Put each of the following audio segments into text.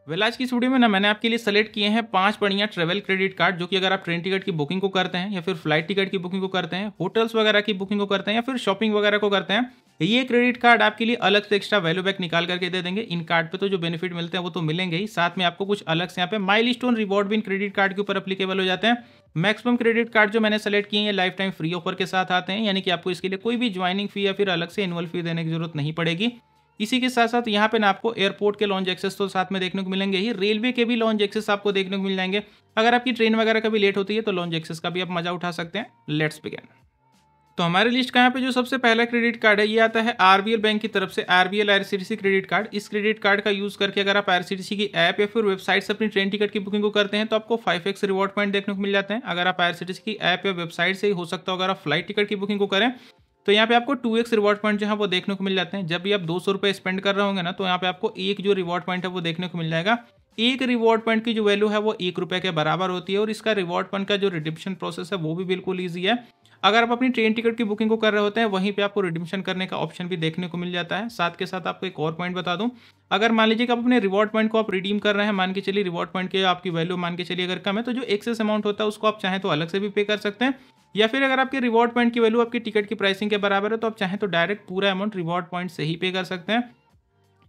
आज की इस वीडियो में ना मैंने आपके लिए सेलेक्ट किए हैं 5 बढ़िया ट्रैवल क्रेडिट कार्ड, जो कि अगर आप ट्रेन टिकट की बुकिंग को करते हैं या फिर फ्लाइट टिकट की बुकिंग को करते हैं, होटल्स वगैरह की बुकिंग को करते हैं या फिर शॉपिंग वगैरह को करते हैं, ये क्रेडिट कार्ड आपके लिए अलग से एक्स्ट्रा वैल्यू बैक निकाल करके दे देंगे। इन कार्ड पे तो जो बेनिफिट मिलते हैं वो तो मिलेंगे ही, साथ में आपको कुछ अलग से यहाँ पे माइलस्टोन रिवॉर्ड भी इन क्रेडिट कार्ड के ऊपर अप्लीकेबल हो जाते हैं। मैक्सिमम क्रेडिट कार्ड जो मैंने सेलेक्ट किए हैं लाइफ टाइम फ्री ऑफर के साथ आते हैं, यानी कि आपको इसके लिए कोई भी ज्वाइनिंग फी या फिर अलग से एनुअल फी देने की जरूरत नहीं पड़ेगी। इसी के साथ साथ यहाँ पे ना आपको एयरपोर्ट के लॉन्च एक्सेस तो साथ में देखने को मिलेंगे ही, रेलवे के भी लॉन्च एक्सेस आपको देखने को मिल जाएंगे। अगर आपकी ट्रेन वगैरह कभी लेट होती है तो लॉन्च एक्सेस का भी आप मजा उठा सकते हैं। Let's begin. तो हमारे लिस्ट का यहाँ पे जो सबसे पहला क्रेडिट कार्ड है ये आता है आरबीएल बैंक की तरफ से, आरबीएल आईआरसीटीसी क्रेडिट कार्ड। इस क्रेडिट कार्ड का यूज करके अगर आप आईआरसीटीसी की ऐप या फिर वेबसाइट से अपनी ट्रेन टिकट की बुकिंग को करते हैं तो आपको 5x रिवॉर्ड पॉइंट देखने को मिल जाते हैं। अगर आप आईआरसीटीसी की ऐप या वेबसाइट से ही हो सकता है, अगर आप फ्लाइट टिकट की बुकिंग को करें तो यहाँ पे आपको 2x रिवॉर्ड पॉइंट जो है वो देखने को मिल जाते हैं। जब भी आप 200 रुपये स्पेंड कर रहे होंगे ना, तो यहाँ पे आपको एक जो रिवॉर्ड पॉइंट है वो देखने को मिल जाएगा। एक रिवॉर्ड पॉइंट की जो वैल्यू है वो 1 रुपये के बराबर होती है, और इसका रिवॉर्ड पॉइंट का जो रिडिम्पशन प्रोसेस है वो भी बिल्कुल ईजी है। अगर आप अपनी ट्रेन टिकट की बुकिंग को कर रहे होते हैं, वहीं पे आपको रिडिम्पशन करने का ऑप्शन भी देखने को मिल जाता है। साथ के साथ आपको एक और पॉइंट बता दूं, अगर मान लीजिए कि आप अपने रिवॉर्ड पॉइंट को आप रिडीम कर रहे हैं, मान के चलिए रिवॉर्ड पॉइंट की आपकी वैल्यू मान के चलिए अगर कम है, तो जो एक्सेस अमाउंट होता है उसको आप चाहें तो अलग से भी पे कर सकते हैं, या फिर अगर आपके रिवॉर्ड पॉइंट की वैल्यू आपकी टिकट की प्राइसिंग के बराबर है तो आप चाहें तो डायरेक्ट पूरा अमाउंट रिवॉर्ड पॉइंट से ही पे कर सकते हैं।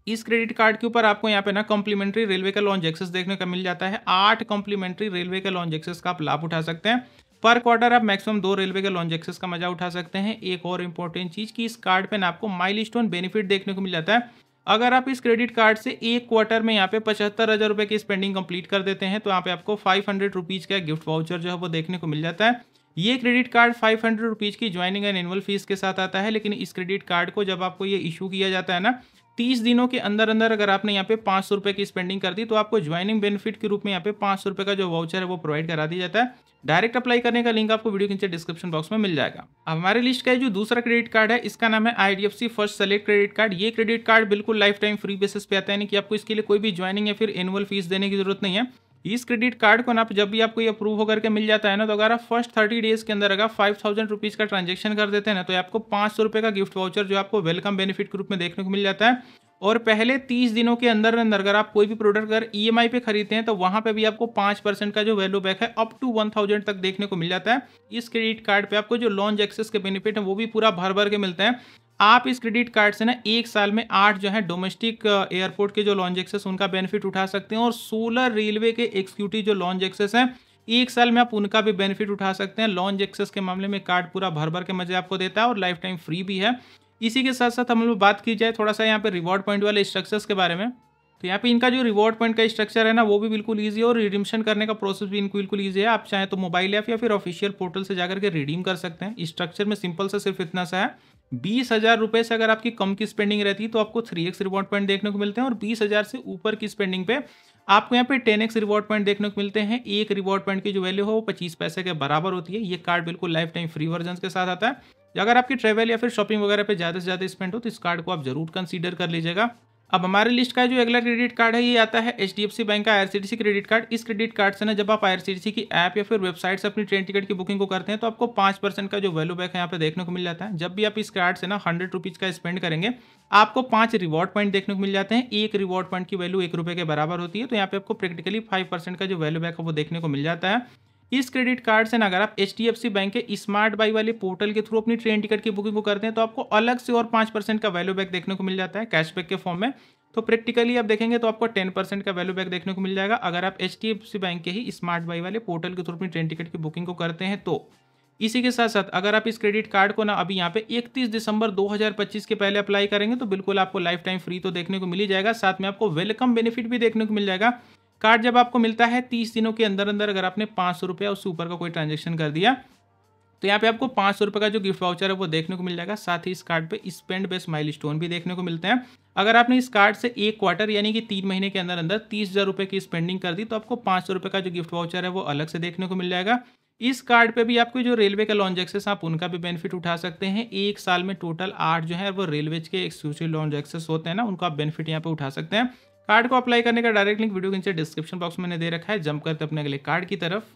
इस क्रेडिट कार्ड के ऊपर आपको यहाँ पे ना कॉम्प्लीमेंट्री रेलवे का लॉन्च एक्सेस देखने का मिल जाता है। 8 कॉम्प्लीमेंट्री रेलवे का लॉन्च एक्सेस का आप लाभ उठा सकते हैं। पर क्वार्टर आप मैक्सिमम 2 रेलवे के लॉन्च एक्सेस का मजा उठा सकते हैं। एक और इंपॉर्टेंट चीज कि इस कार्ड पे ना आपको माइलस्टोन बेनिफिट देखने को मिल जाता है। अगर आप इस क्रेडिट कार्ड से एक क्वार्टर में यहाँ पे 75,000 रुपए की स्पेंडिंग कंप्लीट कर देते हैं तो यहाँ पे आपको 500 रुपीज का गिफ्ट वाउचर जो है वो देखने को मिल जाता है। ये क्रेडिट कार्ड 500 रुपीज की ज्वाइनिंग एंड एनुअल फीस के साथ आता है, लेकिन इस क्रेडिट कार्ड को जब आपको ये इशू किया जाता है ना, 30 दिनों के अंदर अंदर अगर आपने यहाँ पे 500 रुपए की स्पेंडिंग कर दी तो आपको ज्वाइनिंग बेनिफिट के रूप में यहाँ पे 500 रुपए का जो वाउचर है वो प्रोवाइड करा दिया जाता है। डायरेक्ट अप्लाई करने का लिंक आपको वीडियो के नीचे डिस्क्रिप्शन बॉक्स में मिल जाएगा। अब हमारे लिस्ट का जो दूसरा क्रेडिट कार्ड है इसका नाम है IDFC first select credit card. ये क्रेडिट कार्ड बिल्कुल लाइफ टाइम फ्री बेसिस पे आता है, यानी कि आपको इसके लिए कोई भी ज्वाइनिंग या फिर एनुअल फीस देने की जरूरत नहीं है। इस क्रेडिट कार्ड को ना जब भी आपको ये अप्रूव होकर के मिल जाता है ना, तो अगर आप फर्स्ट 30 डेज के अंदर अगर 5,000 रुपीज़ का ट्रांजेक्शन कर देते हैं ना, तो आपको 500 रुपये का गिफ्ट वाउचर जो आपको वेलकम बेनिफिट के रूप में देखने को मिल जाता है। और पहले 30 दिनों के अंदर अंदर अगर आप कोई भी प्रोडक्ट अगर ईएमआई पे खरीदते हैं तो वहां पे भी आपको 5% का जो वैल्यू बैक है अप टू 1000 तक देखने को मिल जाता है। इस क्रेडिट कार्ड पे आपको जो लॉन्च एक्सेस के बेनिफिट है वो भी पूरा भर भर के मिलते हैं। आप इस क्रेडिट कार्ड से ना एक साल में 8 जो है डोमेस्टिक एयरपोर्ट के जो लॉन्च एक्सेस उनका बेनिफिट उठा सकते हैं, और 16 रेलवे के एक्सिक्यूटिव जो लॉन्च एक्सेस हैं एक साल में आप उनका भी बेनिफिट उठा सकते हैं। लॉन्च एक्सेस के मामले में कार्ड पूरा भर भर के मजे आपको देता है और लाइफ टाइम फ्री भी है। इसी के साथ साथ हम लोग बात की जाए थोड़ा सा यहाँ पे रिवॉर्ड पॉइंट वाले स्ट्रक्चर्स के बारे में, तो यहाँ पे इनका जो रिवॉर्ड पॉइंट का स्ट्रक्चर है ना वो भी बिल्कुल ईजी है, और रिडीम्शन करने का प्रोसेस भी इनको बिल्कुल ईजी है। आप चाहें तो मोबाइल ऐप या फिर ऑफिशियल पोर्टल से जाकर के रिडीम कर सकते हैं। स्ट्रक्चर में सिंपल से सिर्फ इतना सा है, 20,000 रुपये से अगर आपकी कम की स्पेंडिंग रहती है तो आपको 3x रिवॉर्ड पॉइंट देखने को मिलते हैं, और 20,000 से ऊपर की स्पेंडिंग पे आपको यहाँ पे 10x रिवॉर्ड पॉइंट देखने को मिलते हैं। एक रिवॉर्ड पॉइंट की जो वैल्यू है वो 25 पैसे के बराबर होती है। ये कार्ड बिल्कुल लाइफ टाइम फ्री वर्जन के साथ आता है। अगर आपकी ट्रैवल या फिर शॉपिंग वगैरह पे ज़्यादा से ज़्यादा स्पेंड हो तो इस कार्ड को आप जरूर कंसीडर कर लीजिएगा। अब हमारे लिस्ट का जो अगला क्रेडिट कार्ड है ये आता है एचडीएफसी बैंक का आईआरसीटीसी क्रेडिट कार्ड। इस क्रेडिट कार्ड से ना जब आप आईआरसीटीसी की ऐप या फिर वेबसाइट से अपनी ट्रेन टिकट की बुकिंग को करते हैं तो आपको 5% का जो वैल्यू बैक है यहाँ पे देखने को मिल जाता है। जब भी आप इस कार्ड से ना 100 रुपीज़ का स्पेंड करेंगे आपको 5 रिवॉर्ड पॉइंट देखने को मिल जाते हैं। एक रिवॉर्ड पॉइंट की वैल्यू 1 रुपये के बराबर होती है, तो यहाँ पे आपको प्रैक्टिकली 5% का जो वैल्यू बैक है वो देखने को मिल जाता है। इस क्रेडिट कार्ड से ना अगर आप एचडीएफसी बैंक के स्मार्ट बाई वाले पोर्टल के थ्रू अपनी ट्रेन टिकट की बुकिंग को करते हैं तो आपको अलग से और 5% का वैल्यू बैक देखने को मिल जाता है कैशबैक के फॉर्म में। तो प्रैक्टिकली आप देखेंगे तो आपको 10% का वैल्यू बैक देखने को मिल जाएगा अगर आप एचडीएफसी बैंक के ही स्मार्ट बाई वाले पोर्टल के थ्रू अपनी ट्रेन टिकट की बुकिंग को करते हैं तो। इसी के साथ साथ अगर आप इस क्रेडिट कार्ड को ना अभी यहाँ पे 31 दिसंबर 2025 के पहले अप्लाई करेंगे तो बिल्कुल आपको लाइफ टाइम फ्री तो देखने को मिल ही जाएगा, साथ में आपको वेलकम बेनिफिट भी देखने को मिल जाएगा। कार्ड जब आपको मिलता है 30 दिनों के अंदर अंदर अगर आपने 500 रुपया उससे ऊपर का कोई ट्रांजेक्शन कर दिया तो यहाँ पे आपको 500 रुपये का जो गिफ्ट वाउचर है वो देखने को मिल जाएगा। साथ ही इस कार्ड पे स्पेंड बेस्ड माइलस्टोन भी देखने को मिलते हैं। अगर आपने इस कार्ड से एक क्वार्टर यानी कि 3 महीने के अंदर अंदर 30,000 रुपये की स्पेंडिंग कर दी तो आपको 500 रुपये का जो गिफ्ट वाउचर है वो अलग से देखने को मिल जाएगा। इस कार्ड पे भी आपको जो रेलवे का लॉन्च एक्सेस आप उनका भी बेनिफिट उठा सकते हैं। एक साल में टोटल 8 जो है वो रेलवे के एक्सक्लूसिव लॉन्च एक्सेस होते हैं ना, उनका आप बेनिफिट यहाँ पे उठा सकते हैं। कार्ड को अप्लाई करने का डायरेक्ट लिंक वीडियो के नीचे डिस्क्रिप्शन बॉक्स में मैंने दे रखा है। जंप करते अपने अगले कार्ड की तरफ।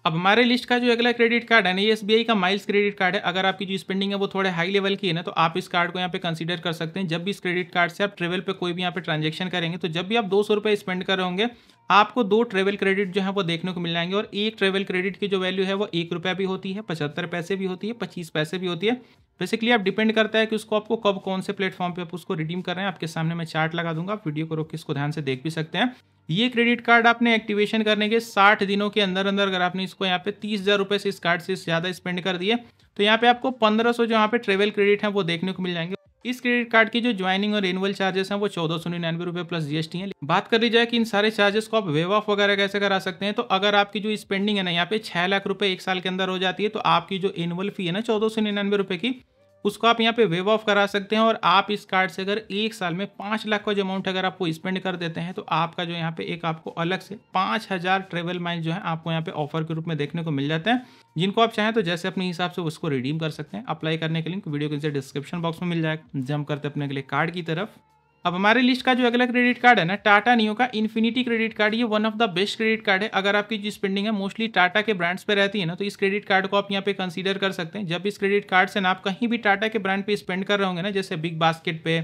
अब हमारे लिस्ट का जो अगला क्रेडिट कार्ड है ना, ये एसबीआई का माइल्स क्रेडिट कार्ड है। अगर आपकी जो स्पेंडिंग है वो थोड़े हाई लेवल की है ना, तो आप इस कार्ड को यहाँ पे कंसीडर कर सकते हैं। जब भी इस क्रेडिट कार्ड से आप ट्रेवल पे कोई भी यहाँ पे ट्रांजेक्शन करेंगे, तो जब भी आप 200 रुपये स्पेंड कर रहे होंगे, आपको 2 ट्रेवल क्रेडिट जो है वो देखने को मिल जाएंगे। और एक ट्रेवल क्रेडिट की जो वैल्यू है वो 1 रुपया भी होती है, 75 पैसे भी होती है, 25 पैसे भी होती है। बेसिकली आप डिपेंड करता है कि उसको आपको कब कौन से प्लेटफॉर्म पे आप उसको रिडीम कर रहे हैं। आपके सामने मैं चार्ट लगा दूंगा, आप वीडियो को रोक के इसको ध्यान से देख भी सकते हैं। ये क्रेडिट कार्ड आपने एक्टिवेशन करने के 60 दिनों के अंदर अंदर अगर आपने इसको यहाँ पे 30,000 रुपये से इस कार्ड से ज़्यादा स्पेंड कर दिए, तो यहाँ पे आपको 1500 जो यहाँ पे ट्रेवल क्रेडिट है वो देखने को मिल जाएंगे। इस क्रेडिट कार्ड की जो ज्वाइनिंग और एनुअल चार्जेस हैं वो 1499 रुपये प्लस जीएसटी है। बात कर ली जाए कि इन सारे चार्जेस को आप वेव ऑफ वगैरह कैसे करा सकते हैं, तो अगर आपकी जो स्पेंडिंग है ना यहाँ पे 6 लाख रुपए एक साल के अंदर हो जाती है, तो आपकी जो एनुअल फी है ना 1499 रुपये की, उसको आप यहाँ पे वेव ऑफ करा सकते हैं। और आप इस कार्ड से अगर एक साल में 5 लाख का जो अमाउंट अगर आपको स्पेंड कर देते हैं, तो आपका जो यहाँ पे एक आपको अलग से 5000 ट्रेवल माइल जो है आपको यहाँ पे ऑफर के रूप में देखने को मिल जाता है, जिनको आप चाहें तो जैसे अपने हिसाब से उसको रिडीम कर सकते हैं। अप्लाई करने के लिंक वीडियो के नीचे डिस्क्रिप्शन बॉक्स में मिल जाएगा। जंप करते अपने अगले कार्ड की तरफ। अब हमारे लिस्ट का जो अगला क्रेडिट कार्ड है ना, टाटा नियो का इन्फिनिटी क्रेडिट कार्ड। ये one of the best credit card है। अगर आपकी जो स्पेंडिंग है मोस्टली टाटा के ब्रांड्स पे रहती है ना, तो इस क्रेडिट कार्ड को आप यहाँ पे कंसीडर कर सकते हैं। जब इस क्रेडिट कार्ड से ना आप कहीं भी टाटा के ब्रांड पे स्पेंड कर रहे होंगे ना, जैसे बिग बास्केट पे,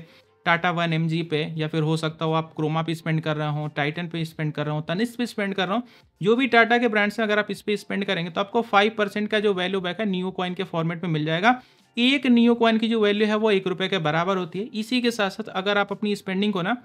टाटा वन एमजी पे, या फिर हो सकता हो आप क्रोमा पे स्पेंड कर रहे हो, टाइटन पे स्पेंड कर रहे हो, तनिष्क पे स्पेंड कर रहे हो, जो भी टाटा के ब्रांड्स हैं अगर आप इस पे स्पेंड करेंगे, तो आपको 5% का जो वैल्यू बैक है नियो कॉइन के फॉर्मेट में मिल जाएगा। एक नियो कॉइन की जो वैल्यू है वो 1 रुपये के बराबर होती है। इसी के साथ साथ अगर आप अपनी स्पेंडिंग को ना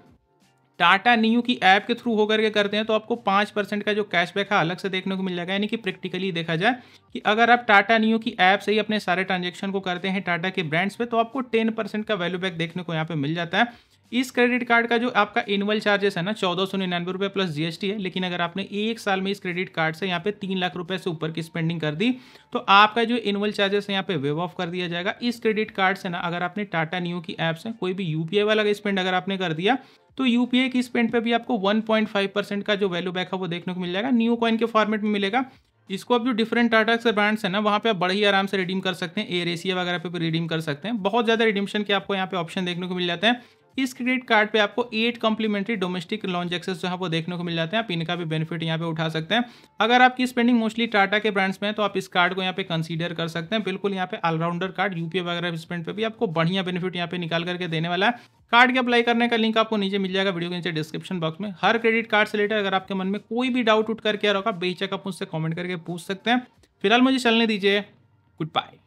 टाटा नियो की ऐप के थ्रू होकर के करते हैं, तो आपको 5% का जो कैशबैक है अलग से देखने को मिल जाएगा। यानी कि प्रैक्टिकली देखा जाए कि अगर आप टाटा नियो की ऐप से ही अपने सारे ट्रांजेक्शन को करते हैं टाटा के ब्रांड्स पे, तो आपको 10% का वैल्यू बैक देखने को यहाँ पे मिल जाता है। इस क्रेडिट कार्ड का जो आपका एनुअल चार्जेस है ना 1499 रुपये प्लस जीएसटी है। लेकिन अगर आपने एक साल में इस क्रेडिट कार्ड से यहाँ पे 3 लाख रुपए से ऊपर की स्पेंडिंग कर दी, तो आपका जो एनुअल चार्जेस है यहाँ पे वेव ऑफ कर दिया जाएगा। इस क्रेडिट कार्ड से ना अगर आपने टाटा नियो की ऐप से कोई भी यूपीआई वाला स्पेंड अगर आपने कर दिया, तो यूपीआई की स्पेंड पे भी आपको 1.5% का जो वैल्यू बैक है वो देखने को मिल जाएगा। नियो कॉइन के फॉर्मेट में मिलेगा। इसको आप जो डिफरेंट टाटा के ब्रांड्स है ना वहाँ पे आप बड़े ही आराम से रिडीम कर सकते हैं। एयर एशिया वगैरह पे भी रिडीम कर सकते हैं। बहुत ज़्यादा रिडीमशन के आपको यहाँ पे ऑप्शन देखने को मिल जाते हैं। इस क्रेडिट कार्ड पे आपको 8 कॉम्प्लीमेंट्री डोमेस्टिक लॉन्च एक्सेस जो है वो देखने को मिल जाते हैं। आप इनका भी बेनिफिट यहाँ पे उठा सकते हैं। अगर आपकी स्पेंडिंग मोस्टली टाटा के ब्रांड्स में है, तो आप इस कार्ड को यहाँ पे कंसीडर कर सकते हैं। बिल्कुल यहाँ पे ऑलराउंडर कार्ड, यूपीआई वगैरह स्पेंड पे भी आपको बढ़िया बेनिफिट यहाँ पे निकाल करके देने वाला है। कार्ड के अप्लाई करने का लिंक आपको नीचे मिल जाएगा वीडियो के नीचे डिस्क्रिप्शन बॉक्स में। हर क्रेडिट कार्ड से रिलेटेड अगर आपके मन में कोई भी डाउट उठ करके आ रहा होगा, बेहिचक आप मुझसे कमेंट करके पूछ सकते हैं। फिलहाल मुझे चलने दीजिए। Good bye.